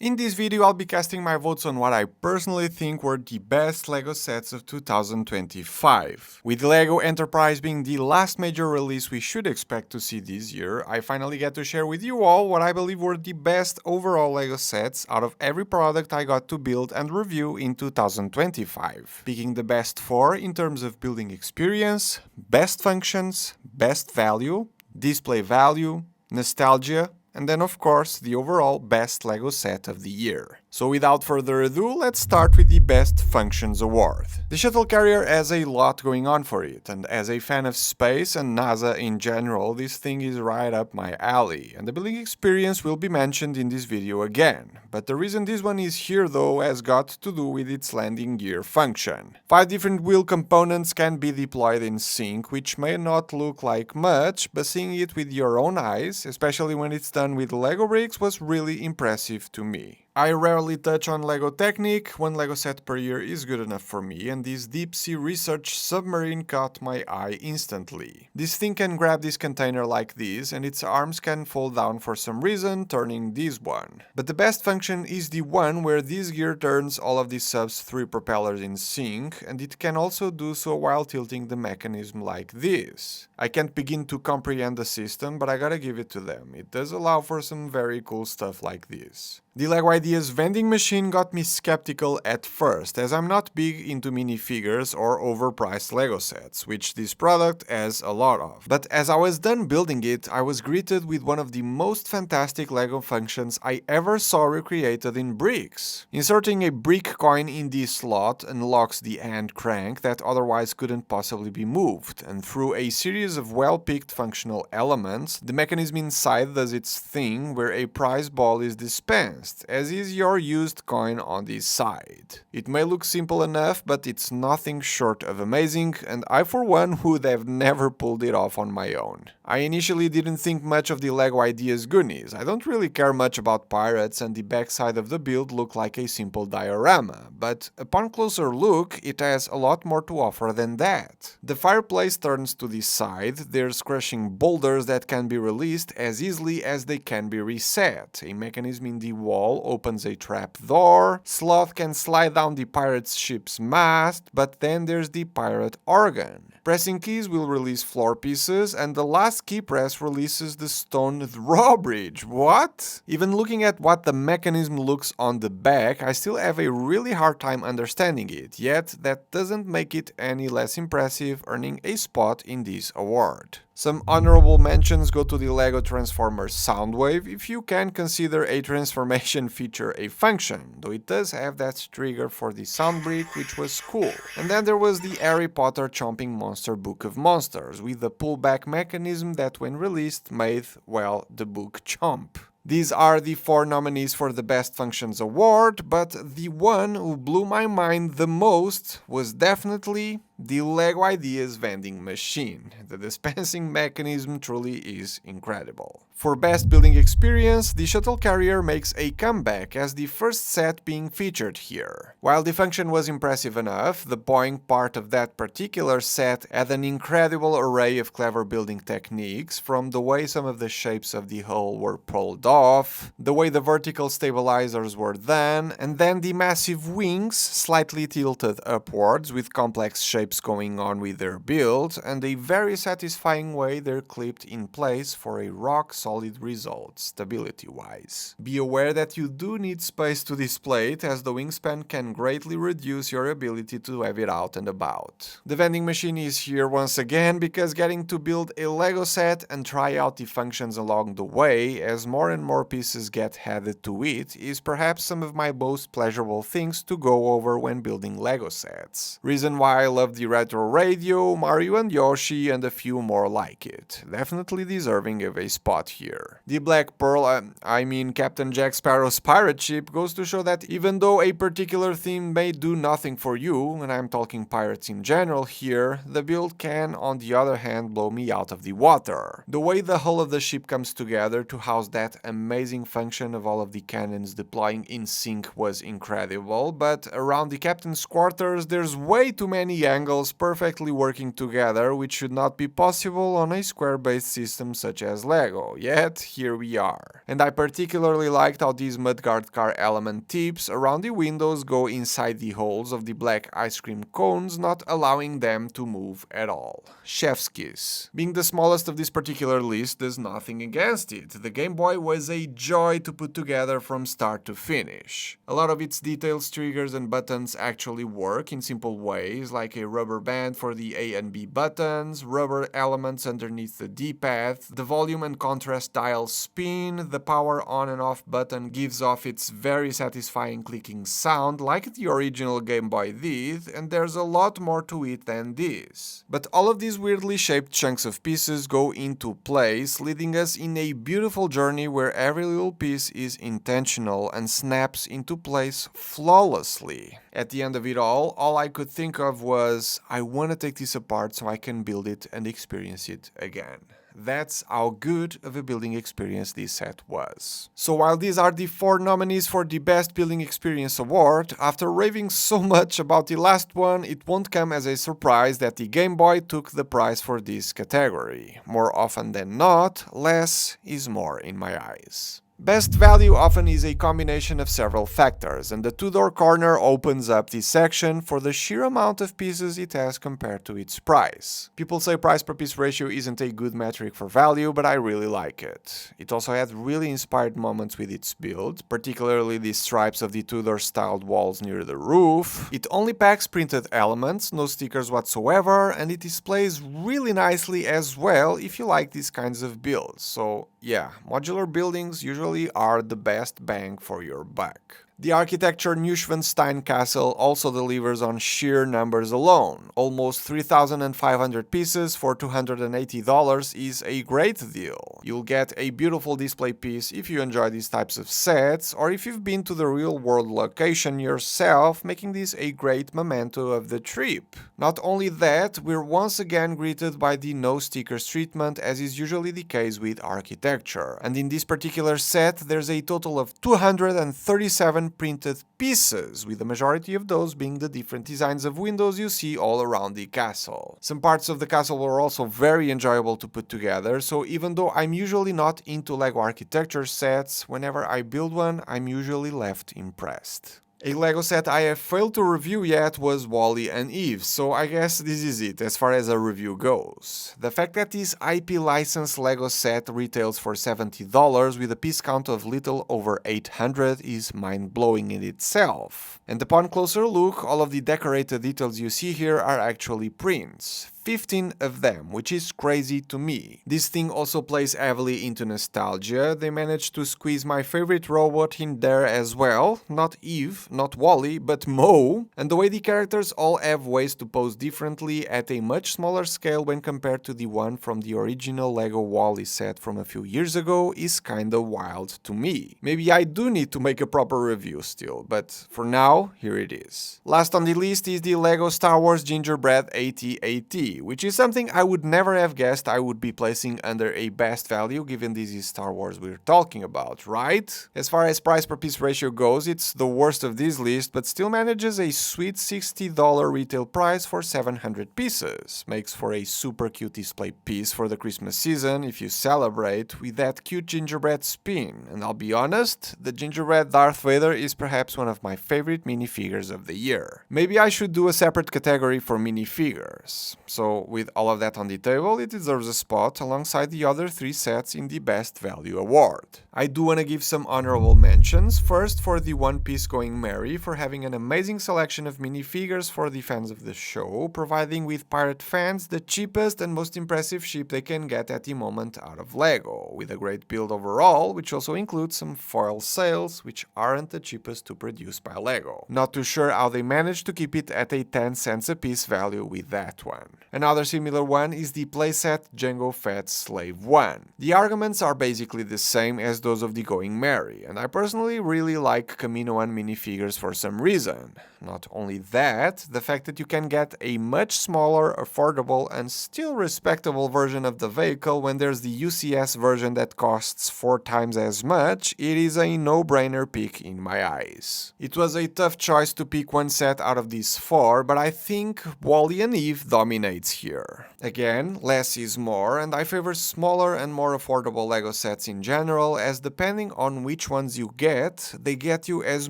In this video, I'll be casting my votes on what I personally think were the best LEGO sets of 2025. With LEGO Enterprise being the last major release we should expect to see this year, I finally get to share with you all what I believe were the best overall LEGO sets out of every product I got to build and review in 2025. Picking the best 4 in terms of building experience, best functions, best value, display value, nostalgia, and then of course the overall best LEGO set of the year. So without further ado, let's start with the Best Functions Award. The shuttle carrier has a lot going on for it, and as a fan of space and NASA in general, this thing is right up my alley, and the building experience will be mentioned in this video again. But the reason this one is here though has got to do with its landing gear function. 5 different wheel components can be deployed in sync, which may not look like much, but seeing it with your own eyes, especially when it's done with LEGO bricks, was really impressive to me. I rarely touch on LEGO Technic, one LEGO set per year is good enough for me, and this deep sea research submarine caught my eye instantly. This thing can grab this container like this, and its arms can fall down for some reason, turning this one. But the best function is the one where this gear turns all of the sub's 3 propellers in sync, and it can also do so while tilting the mechanism like this. I can't begin to comprehend the system, but I gotta give it to them. It does allow for some very cool stuff like this. The LEGO Ideas vending machine got me skeptical at first, as I'm not big into minifigures or overpriced LEGO sets, which this product has a lot of. But as I was done building it, I was greeted with one of the most fantastic LEGO functions I ever saw recreated in bricks. Inserting a brick coin in this slot unlocks the hand crank that otherwise couldn't possibly be moved, and through a series of well-picked functional elements, the mechanism inside does its thing where a prize ball is dispensed, as is your used coin on this side. It may look simple enough, but it's nothing short of amazing, and I for one would have never pulled it off on my own. I initially didn't think much of the LEGO Ideas goodies. I don't really care much about pirates, and the backside of the build looked like a simple diorama, but upon closer look, it has a lot more to offer than that. The fireplace turns to the side, there's crushing boulders that can be released as easily as they can be reset, a mechanism in the wall opens a trap door, Sloth can slide down the pirate's ship's mast, but then there's the pirate organ. Pressing keys will release floor pieces, and the last key press releases the stone drawbridge. What? Even looking at what the mechanism looks on the back, I still have a really hard time understanding it, yet that doesn't make it any less impressive, earning a spot in this award. Some honorable mentions go to the LEGO Transformers Soundwave, if you can consider a transformation feature a function, though it does have that trigger for the sound brick, which was cool. And then there was the Harry Potter Chomping Monster Book of Monsters, with the pullback mechanism that when released made, well, the book chomp. These are the 4 nominees for the Best Functions Award, but the one who blew my mind the most was definitely the LEGO Ideas vending machine. The dispensing mechanism truly is incredible. For best building experience, the shuttle carrier makes a comeback as the first set being featured here. While the function was impressive enough, the boring part of that particular set had an incredible array of clever building techniques, from the way some of the shapes of the hull were pulled off, the way the vertical stabilizers were done, and then the massive wings slightly tilted upwards with complex shapes going on with their build, and a very satisfying way they're clipped in place for a rock-solid result, stability-wise. Be aware that you do need space to display it, as the wingspan can greatly reduce your ability to have it out and about. The vending machine is here once again because getting to build a LEGO set and try out the functions along the way, as more and more pieces get added to it, is perhaps some of my most pleasurable things to go over when building LEGO sets. Reason why I love the retro radio, Mario and Yoshi, and a few more like it. Definitely deserving of a spot here. The Black Pearl, I mean Captain Jack Sparrow's pirate ship, goes to show that even though a particular theme may do nothing for you, and I'm talking pirates in general here, the build can, on the other hand, blow me out of the water. The way the hull of the ship comes together to house that amazing function of all of the cannons deploying in sync was incredible, but around the captain's quarters there's way too many angles triangles perfectly working together, which should not be possible on a square-based system such as LEGO, yet here we are. And I particularly liked how these mudguard car element tips around the windows go inside the holes of the black ice cream cones, not allowing them to move at all. Chef's kiss. Being the smallest of this particular list does nothing against it. The Game Boy was a joy to put together from start to finish. A lot of its details, triggers and buttons actually work in simple ways, like a rubber band for the A and B buttons, rubber elements underneath the D-pad, the volume and contrast dials spin, the power on and off button gives off its very satisfying clicking sound like the original Game Boy did, and there's a lot more to it than this. But all of these weirdly shaped chunks of pieces go into place, leading us in a beautiful journey where every little piece is intentional and snaps into place flawlessly. At the end of it all I could think of was, I want to take this apart so I can build it and experience it again. That's how good of a building experience this set was. So while these are the 4 nominees for the Best Building Experience Award, after raving so much about the last one, it won't come as a surprise that the Game Boy took the prize for this category. More often than not, less is more in my eyes. Best value often is a combination of several factors, and the two-door corner opens up this section for the sheer amount of pieces it has compared to its price. People say price per piece ratio isn't a good metric for value, but I really like it. It also had really inspired moments with its build, particularly the stripes of the two-door styled walls near the roof. It only packs printed elements, no stickers whatsoever, and it displays really nicely as well if you like these kinds of builds. So yeah, modular buildings usually are the best bang for your buck. The architecture Neuschwanstein Castle also delivers on sheer numbers alone. Almost 3,500 pieces for $280 is a great deal. You'll get a beautiful display piece if you enjoy these types of sets, or if you've been to the real-world location yourself, making this a great memento of the trip. Not only that, we're once again greeted by the no stickers treatment, as is usually the case with architecture. And in this particular set, there's a total of 237 printed pieces, with the majority of those being the different designs of windows you see all around the castle. Some parts of the castle were also very enjoyable to put together, so even though I'm usually not into LEGO architecture sets, whenever I build one, I'm usually left impressed. A LEGO set I have failed to review yet was WALL-E and Eve, so I guess this is it as far as a review goes. The fact that this IP licensed LEGO set retails for $70 with a piece count of little over 800 is mind-blowing in itself. And upon closer look, all of the decorated details you see here are actually prints. 15 of them, which is crazy to me. This thing also plays heavily into nostalgia. They managed to squeeze my favorite robot in there as well. Not Eve, not WALL-E, but Mo. And the way the characters all have ways to pose differently at a much smaller scale when compared to the one from the original LEGO WALL-E set from a few years ago is kinda wild to me. Maybe I do need to make a proper review still, but for now, here it is. Last on the list is the LEGO Star Wars Gingerbread AT-AT, which is something I would never have guessed I would be placing under a best value, given this is Star Wars we're talking about, right? As far as price per piece ratio goes, it's the worst of this list, but still manages a sweet $60 retail price for 700 pieces. Makes for a super cute display piece for the Christmas season if you celebrate with that cute gingerbread spin. And I'll be honest, the gingerbread Darth Vader is perhaps one of my favorite minifigures of the year. Maybe I should do a separate category for minifigures. So with all of that on the table, it deserves a spot alongside the other 3 sets in the Best Value Award. I do want to give some honorable mentions, first for the One Piece Going Merry for having an amazing selection of minifigures for the fans of the show, providing with pirate fans the cheapest and most impressive ship they can get at the moment out of LEGO, with a great build overall, which also includes some foil sails, which aren't the cheapest to produce by LEGO. Not too sure how they managed to keep it at a 10 cents a piece value with that one. Another similar one is the playset Jango Fett Slave 1. The arguments are basically the same as those of the Going Merry, and I personally really like Kamino and minifigures for some reason. Not only that, the fact that you can get a much smaller, affordable, and still respectable version of the vehicle when there's the UCS version that costs 4 times as much, it is a no-brainer pick in my eyes. It was a tough choice to pick one set out of these 4, but I think WALL-E and Eve dominates here. Again, less is more, and I favor smaller and more affordable LEGO sets in general, as depending on which ones you get, they get you as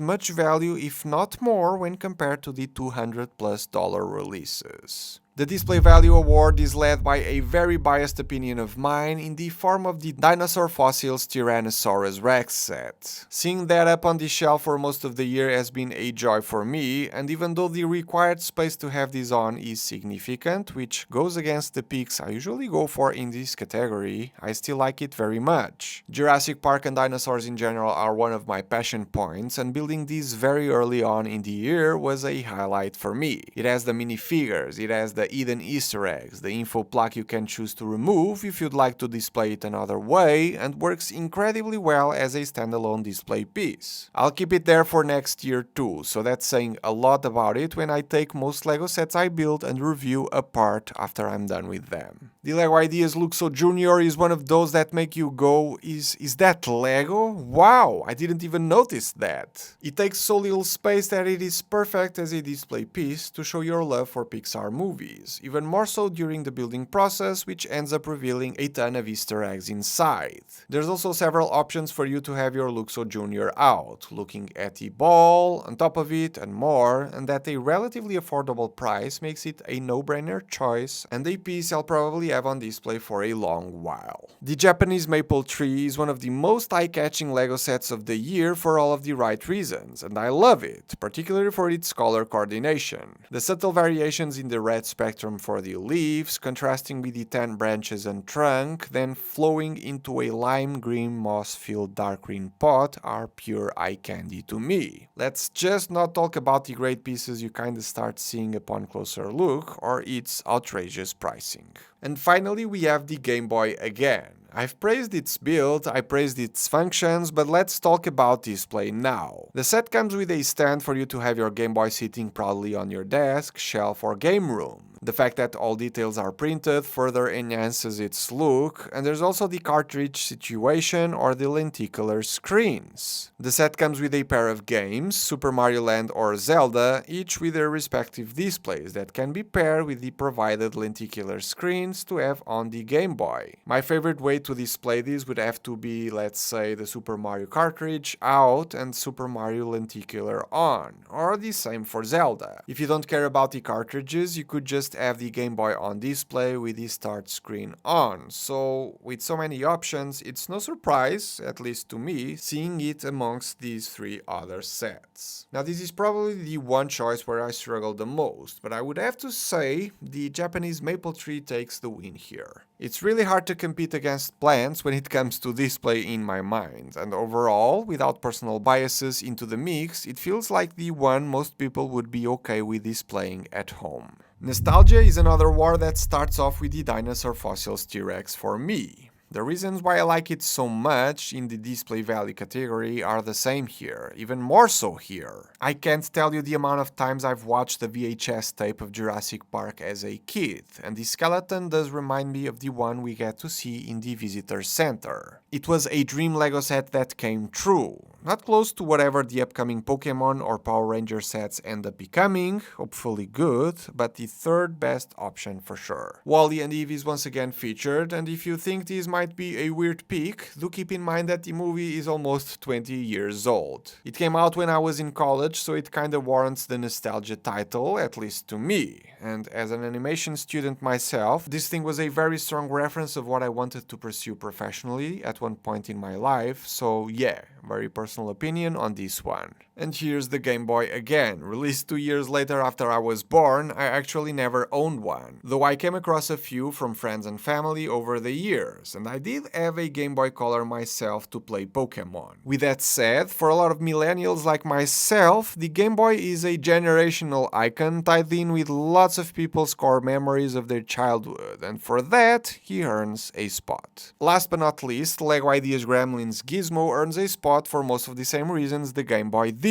much value if not more when compared to the $200+ releases. The Display Value Award is led by a very biased opinion of mine in the form of the Dinosaur Fossils Tyrannosaurus Rex set. Seeing that up on the shelf for most of the year has been a joy for me, and even though the required space to have this on is significant, which goes against the picks I usually go for in this category, I still like it very much. Jurassic Park and dinosaurs in general are one of my passion points, and building these very early on in the year was a highlight for me. It has the minifigures, it has the Eden Easter eggs, the info plaque you can choose to remove if you'd like to display it another way, and works incredibly well as a standalone display piece. I'll keep it there for next year too, so that's saying a lot about it when I take most LEGO sets I build and review apart after I'm done with them. The LEGO Ideas Luxo Junior is one of those that make you go, is that LEGO? Wow, I didn't even notice that. It takes so little space that it is perfect as a display piece to show your love for Pixar movies, even more so during the building process, which ends up revealing a ton of Easter eggs inside. There's also several options for you to have your Luxo Junior out, looking at the ball, on top of it, and more, and at a relatively affordable price makes it a no-brainer choice, and a piece I'll probably have on display for a long while. The Japanese Maple Tree is one of the most eye-catching LEGO sets of the year for all of the right reasons, and I love it, particularly for its color coordination. The subtle variations in the red spectrum for the leaves, contrasting with the tan branches and trunk, then flowing into a lime green moss-filled dark green pot are pure eye candy to me. Let's just not talk about the great pieces you kinda start seeing upon closer look, or its outrageous pricing. And finally we have the Game Boy again. I've praised its build, I praised its functions, but let's talk about display now. The set comes with a stand for you to have your Game Boy sitting proudly on your desk, shelf or game room. The fact that all details are printed further enhances its look, and there's also the cartridge situation or the lenticular screens. The set comes with a pair of games, Super Mario Land or Zelda, each with their respective displays that can be paired with the provided lenticular screens to have on the Game Boy. My favorite way to display these would have to be, let's say, the Super Mario cartridge out and Super Mario lenticular on, or the same for Zelda. If you don't care about the cartridges, you could just have the Game Boy on display with the start screen on. So with so many options, it's no surprise, at least to me, seeing it amongst these 3 other sets. Now this is probably the one choice where I struggle the most, but I would have to say the Japanese Maple Tree takes the win here. It's really hard to compete against plants when it comes to display in my mind, and overall, without personal biases into the mix, it feels like the one most people would be okay with displaying at home. Nostalgia is another war that starts off with the Dinosaur Fossils T-Rex for me. The reasons why I like it so much in the display value category are the same here, even more so here. I can't tell you the amount of times I've watched the VHS tape of Jurassic Park as a kid, and the skeleton does remind me of the one we get to see in the visitor center. It was a dream LEGO set that came true. Not close to whatever the upcoming Pokemon or Power Ranger sets end up becoming, hopefully good, but the third best option for sure. WALL-E and Eve is once again featured, and if you think this might be a weird pick, do keep in mind that the movie is almost 20 years old. It came out when I was in college, so it kinda warrants the nostalgia title, at least to me. And as an animation student myself, this thing was a very strong reference of what I wanted to pursue professionally at one point in my life, so yeah, very personal opinion on this one. And here's the Game Boy again. Released 2 years later after I was born, I actually never owned one, though I came across a few from friends and family over the years, and I did have a Game Boy Color myself to play Pokemon. With that said, for a lot of millennials like myself, the Game Boy is a generational icon tied in with lots of people's core memories of their childhood, and for that, he earns a spot. Last but not least, LEGO Ideas Gremlins Gizmo earns a spot for most of the same reasons the Game Boy did.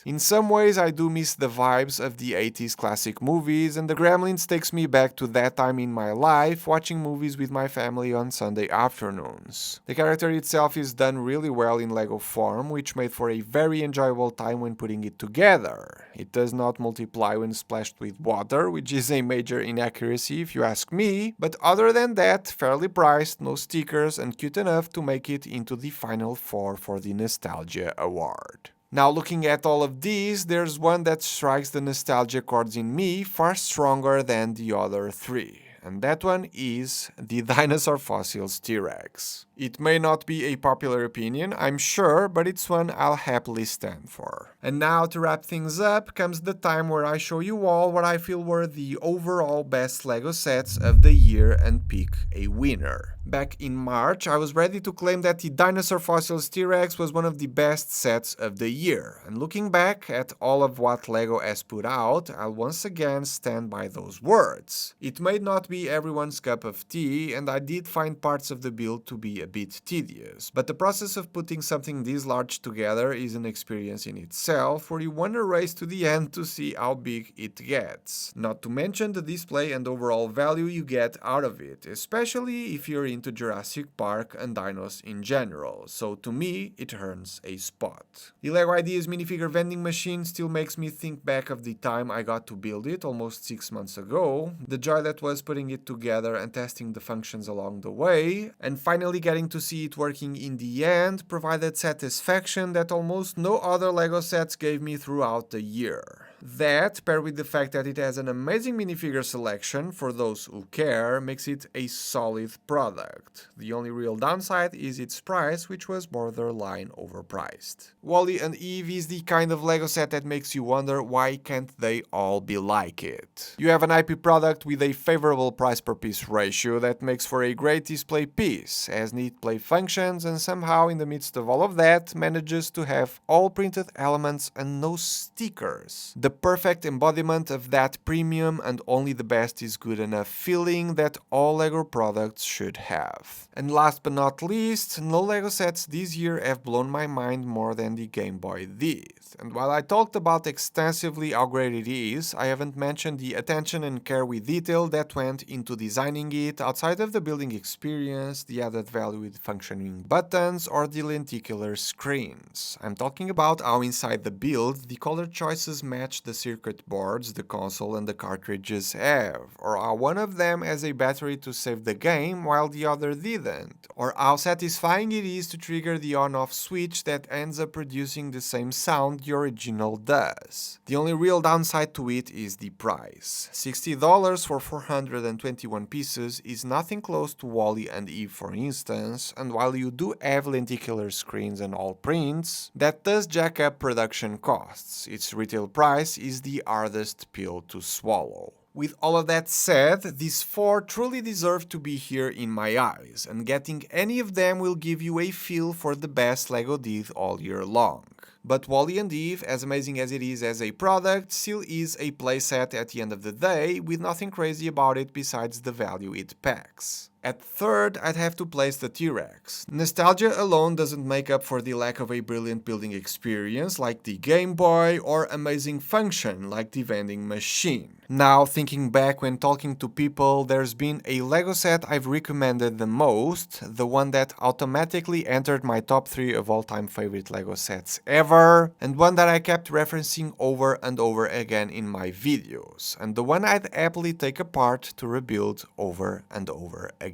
In some ways, I do miss the vibes of the 80s classic movies, and the Gremlins takes me back to that time in my life, watching movies with my family on Sunday afternoons. The character itself is done really well in LEGO form, which made for a very enjoyable time when putting it together. It does not multiply when splashed with water, which is a major inaccuracy if you ask me, but other than that, fairly priced, no stickers, and cute enough to make it into the final four for the Nostalgia Award. Now looking at all of these, there's one that strikes the nostalgia chords in me far stronger than the other three. And that one is the Dinosaur Fossils T-Rex. It may not be a popular opinion, I'm sure, but it's one I'll happily stand for. And now to wrap things up comes the time where I show you all what I feel were the overall best LEGO sets of the year and pick a winner. Back in March, I was ready to claim that the Dinosaur Fossils T-Rex was one of the best sets of the year, and looking back at all of what LEGO has put out, I'll once again stand by those words. It may not be everyone's cup of tea, and I did find parts of the build to be a bit tedious, but the process of putting something this large together is an experience in itself, where you want to race to the end to see how big it gets. Not to mention the display and overall value you get out of it, especially if you're into Jurassic Park and dinos in general, so to me it earns a spot. The LEGO Ideas minifigure vending machine still makes me think back of the time I got to build it almost 6 months ago, the joy that was putting it together and testing the functions along the way, and finally getting to see it working in the end provided satisfaction that almost no other LEGO sets gave me throughout the year. That, paired with the fact that it has an amazing minifigure selection for those who care, makes it a solid product. The only real downside is its price, which was borderline overpriced. WALL-E and Eve is the kind of LEGO set that makes you wonder why can't they all be like it. You have an IP product with a favorable price per piece ratio that makes for a great display piece, has neat play functions, and somehow in the midst of all of that manages to have all printed elements and no stickers. The perfect embodiment of that premium and only the best is good enough feeling that all LEGO products should have. And last but not least, no LEGO sets this year have blown my mind more than the Game Boy did. And while I talked about extensively how great it is, I haven't mentioned the attention and care with detail that went into designing it outside of the building experience, the added value with functioning buttons, or the lenticular screens. I'm talking about how inside the build, the color choices match the circuit boards the console and the cartridges have, or how one of them has a battery to save the game while the other didn't, or how satisfying it is to trigger the on-off switch that ends up producing the same sound the original does. The only real downside to it is the price. $60 for 421 pieces is nothing close to WALL-E and Eve for instance, and while you do have lenticular screens and all prints, that does jack up production costs. Its retail price is the hardest pill to swallow. With all of that said, these four truly deserve to be here in my eyes, and getting any of them will give you a feel for the best LEGO did all year long. But WALL-E and Eve, as amazing as it is as a product, still is a playset at the end of the day, with nothing crazy about it besides the value it packs. At third, I'd have to place the T-Rex. Nostalgia alone doesn't make up for the lack of a brilliant building experience like the Game Boy or amazing function like the vending machine. Now, thinking back when talking to people, there's been a LEGO set I've recommended the most, the one that automatically entered my top 3 of all-time favorite LEGO sets ever, and one that I kept referencing over and over again in my videos, and the one I'd happily take apart to rebuild over and over again.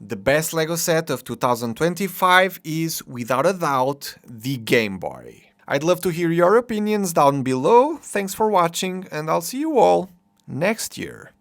The best LEGO set of 2025 is, without a doubt, the Game Boy. I'd love to hear your opinions down below, thanks for watching, and I'll see you all next year.